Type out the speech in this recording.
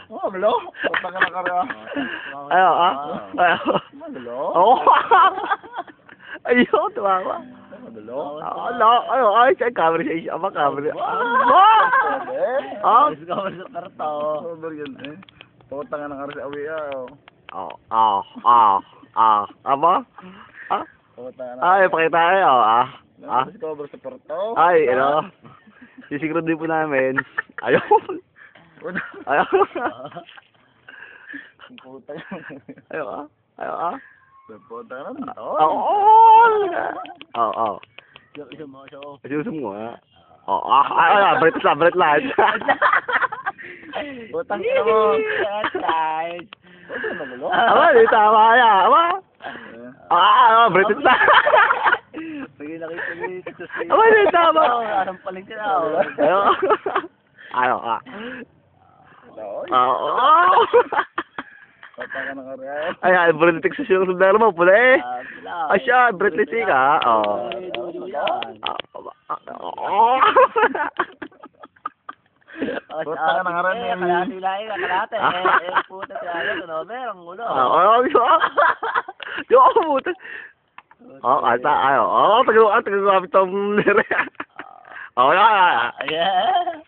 Oh, malo. Punta ka na kara. Ayo, ah. Ayo. Malo. Oo. Ayun, tumawa. Malo. Ala, ayo, ay, siya, camera siya, ama, camera. Ah, Gusto ka sa karta, oh. Sober yun, eh. Punta ka na kara sa awi, ama? Ah? Punta ka na. Ay, pakita kayo, Discover sa Porto. Ay, sisiguro din po namin. Ayun. Ayun. Punta ka na. Ayun, Punta ka na. Oo. Isang mo, so. Ayusin mo, ha? Balik lahat. Butang ka mo. Guys. Punta na malo. Ama, di tama kaya. Ama, British na. Sige, nakita niyo ito sa Ama, di tama. Anong paling ka na, Ayun, Punta ka na kara. Ay, British sa siyang sundalo mo, pula eh. Ay, siya, British ka. Oo. Punta ka na kara. Kalahati lang yun, kalahati. Puta tayo, ang ulo. Di ako pumunta. Tagagamit ang lere. Yeah.